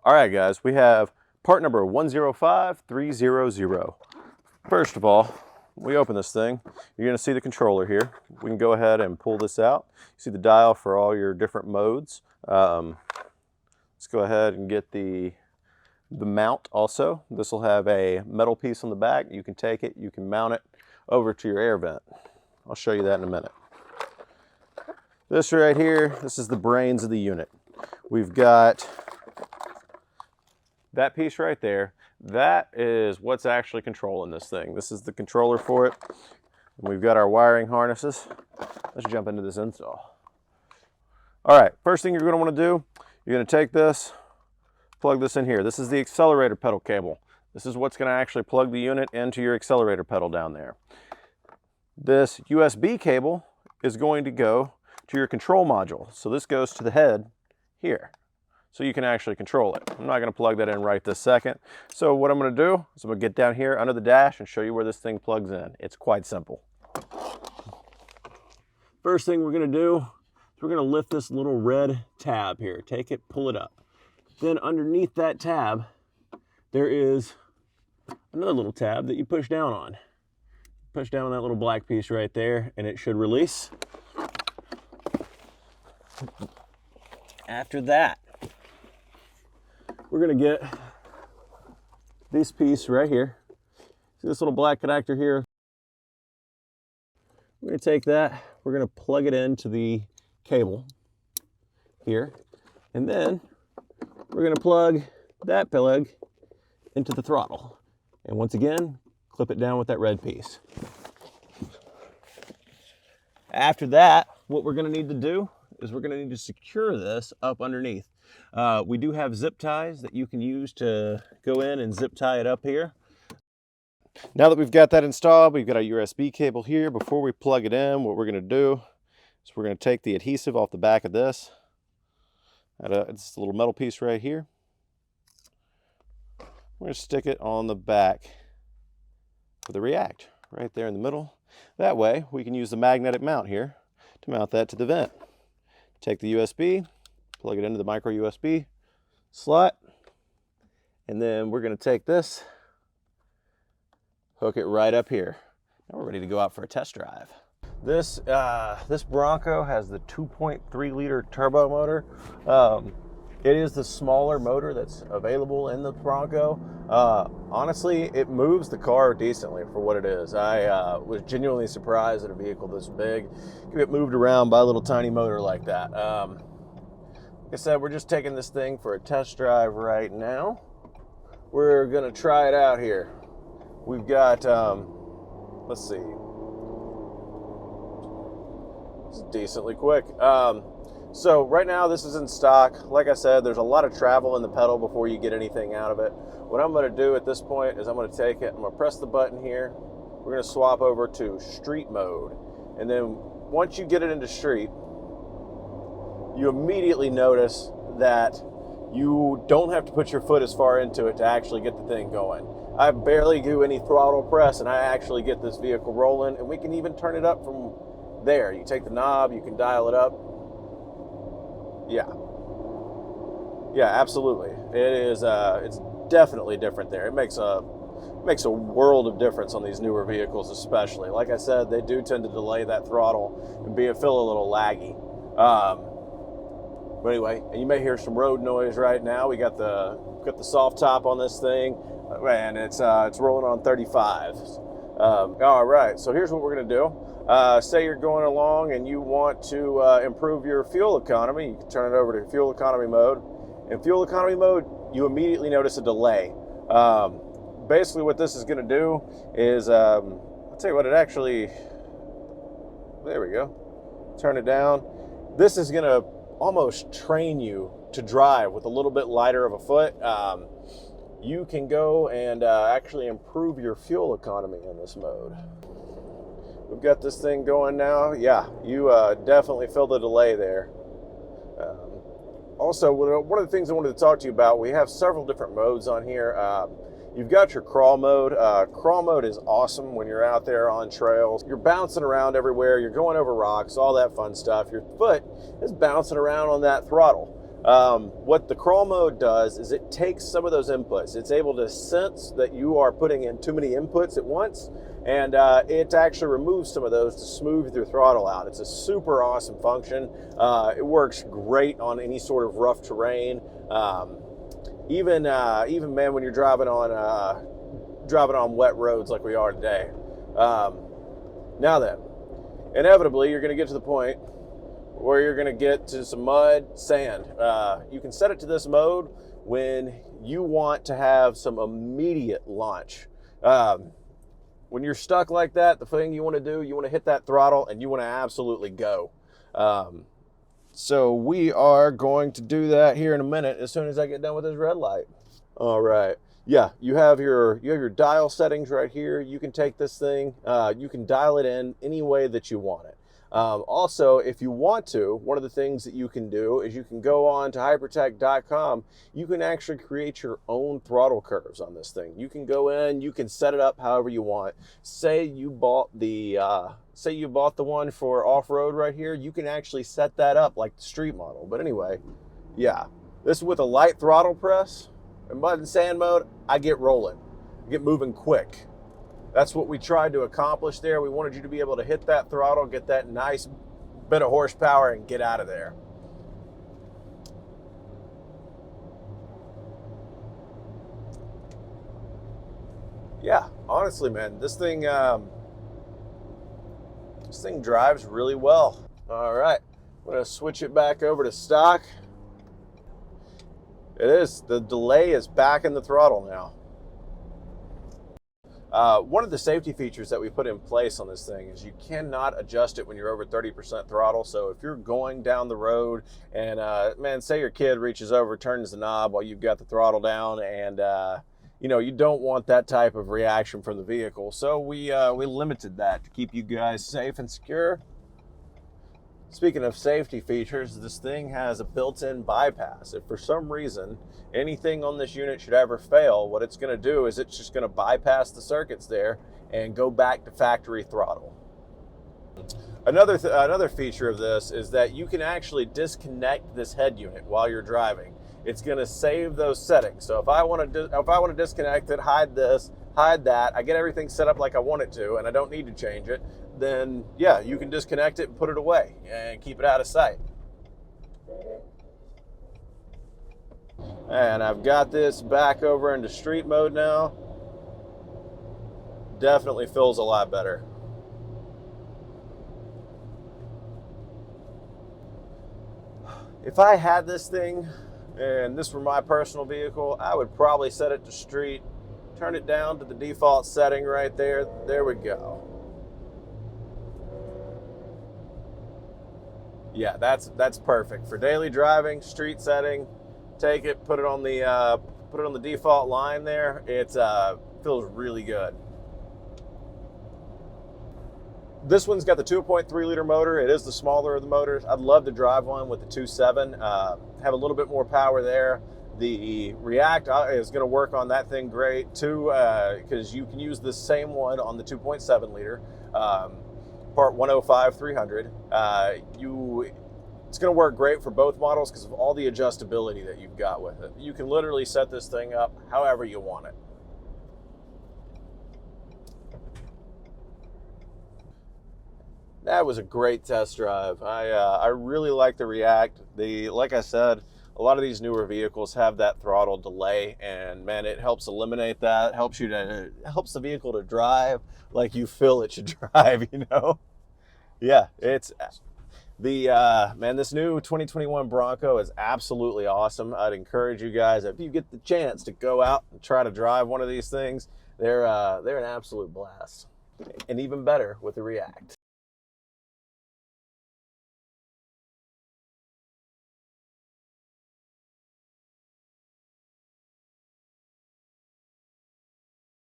All right, guys, we have part number 105300. First of all, we open this thing, you're going to see the controller here. We can go ahead and pull this out. You see the dial for all your different modes. Let's go ahead and get the mount also. This will have a metal piece on the back. You can take it, you can mount it over to your air vent. I'll show you that in a minute. This right here, this is the brains of the unit. We've got that piece right there. That is what's actually controlling this thing. This is the controller for it. And we've got our wiring harnesses. Let's jump into this install. All right, first thing you're going to want to do, you're going to take this, plug this in here. This is the accelerator pedal cable. This is what's going to actually plug the unit into your accelerator pedal down there. This USB cable is going to go to your control module. So this goes to the head here, so you can actually control it. I'm not going to plug that in right this second. So what I'm going to do is I'm going to get down here under the dash and show you where this thing plugs in. It's quite simple. First thing we're going to do is we're going to lift this little red tab here. Take it, pull it up. Then underneath that tab, there is another little tab that you push down on. Push down on that little black piece right there, and it should release. After that, we're going to get this piece right here. See this little black connector here? We're going to take that, we're going to plug it into the cable here, and then we're going to plug that plug into the throttle. And once again, clip it down with that red piece. After that, what we're going to need to do is we're going to need to secure this up underneath. We do have zip ties that you can use to go in and zip tie it up here. Now that we've got that installed, we've got our USB cable here. Before we plug it in, what we're going to do is we're going to take the adhesive off the back of this. It's a little metal piece right here. We're going to stick it on the back of the React right there in the middle. That way we can use the magnetic mount here to mount that to the vent. Take the USB, plug it into the micro USB slot, and then we're going to take this, hook it right up here. Now we're ready to go out for a test drive. This Bronco has the 2.3 liter turbo motor. It is the smaller motor that's available in the Bronco. Honestly, it moves the car decently for what it is. I was genuinely surprised that a vehicle this big can get moved around by a little tiny motor like that. Like I said, we're just taking this thing for a test drive right now. We're gonna try it out here. We've got, let's see. It's decently quick. So right now this is in stock. Like I said, there's a lot of travel in the pedal before you get anything out of it. What I'm going to do at this point is I'm going to take it, I'm going to press the button here. We're going to swap over to street mode. And then once you get it into street, you immediately notice that you don't have to put your foot as far into it to actually get the thing going. I barely do any throttle press and I actually get this vehicle rolling, and we can even turn it up from there. You take the knob, you can dial it up. Yeah, absolutely. It is. It's definitely different there. It makes a world of difference on these newer vehicles, especially. Like I said, they do tend to delay that throttle and feel a little laggy. But anyway, and you may hear some road noise right now. We got the soft top on this thing, and it's rolling on 35s. All right, so here's what we're gonna do. Say you're going along and you want to improve your fuel economy. You can turn it over to fuel economy mode. In fuel economy mode, you immediately notice a delay. Basically what this is going to do is, I'll tell you what, it actually, there we go, turn it down. This is going to almost train you to drive with a little bit lighter of a foot. You can go and actually improve your fuel economy in this mode. We've got this thing going now. Yeah, you definitely feel the delay there. Also, one of the things I wanted to talk to you about, we have several different modes on here. You've got your crawl mode. Crawl mode is awesome when you're out there on trails. You're bouncing around everywhere. You're going over rocks, all that fun stuff. Your foot is bouncing around on that throttle. What the crawl mode does is it takes some of those inputs. It's able to sense that you are putting in too many inputs at once, and it actually removes some of those to smooth your throttle out. It's a super awesome function. It works great on any sort of rough terrain. Even man, when you're driving on wet roads like we are today. Now then, inevitably you're going to get to the point where you're going to get to some mud, sand. You can set it to this mode when you want to have some immediate launch. When you're stuck like that, the thing you want to do, you want to hit that throttle and you want to absolutely go. So we are going to do that here in a minute as soon as I get done with this red light. All right. Yeah, you have your dial settings right here. You can take this thing, you can dial it in any way that you want it. Also, if you want to, one of the things that you can do is you can go on to hypertech.com. You can actually create your own throttle curves on this thing. You can go in, you can set it up however you want. Say you bought the one for off-road right here. You can actually set that up like the street model. But anyway, yeah, this is with a light throttle press. In mud and sand mode, I get rolling, get moving quick. That's what we tried to accomplish there. We wanted you to be able to hit that throttle, get that nice bit of horsepower, and get out of there. Yeah, honestly, man, this thing drives really well. All right, I'm gonna switch it back over to stock. It is, the delay is back in the throttle now. One of the safety features that we put in place on this thing is you cannot adjust it when you're over 30% throttle. So if you're going down the road and, man, say your kid reaches over, turns the knob while you've got the throttle down, and, you know, you don't want that type of reaction from the vehicle. So we limited that to keep you guys safe and secure. Speaking of safety features, this thing has a built-in bypass. If for some reason anything on this unit should ever fail, what it's going to do is it's just going to bypass the circuits there and go back to factory throttle. Another feature of this is that you can actually disconnect this head unit while you're driving. It's going to save those settings. So if I want to disconnect it, hide this, hide that, I get everything set up like I want it to, and I don't need to change it, then yeah, you can disconnect it and put it away and keep it out of sight. And I've got this back over into street mode now. Definitely feels a lot better. If I had this thing and this were my personal vehicle, I would probably set it to street, turn it down to the default setting right there. There we go. Yeah, that's perfect for daily driving. Street setting, take it, put it on the default line there. It feels really good. This one's got the 2.3 liter motor. It is the smaller of the motors. I'd love to drive one with the 2.7. Have a little bit more power there. The React is going to work on that thing great too, because you can use the same one on the 2.7 liter. Part 105-300. It's going to work great for both models because of all the adjustability that you've got with it. You can literally set this thing up however you want it. That was a great test drive. I really like the React. Like I said, a lot of these newer vehicles have that throttle delay, and man, it helps eliminate that. Helps the vehicle to drive like you feel it should drive. You know, yeah. It's man. This new 2021 Bronco is absolutely awesome. I'd encourage you guys, if you get the chance, to go out and try to drive one of these things. They're an absolute blast, and even better with the React.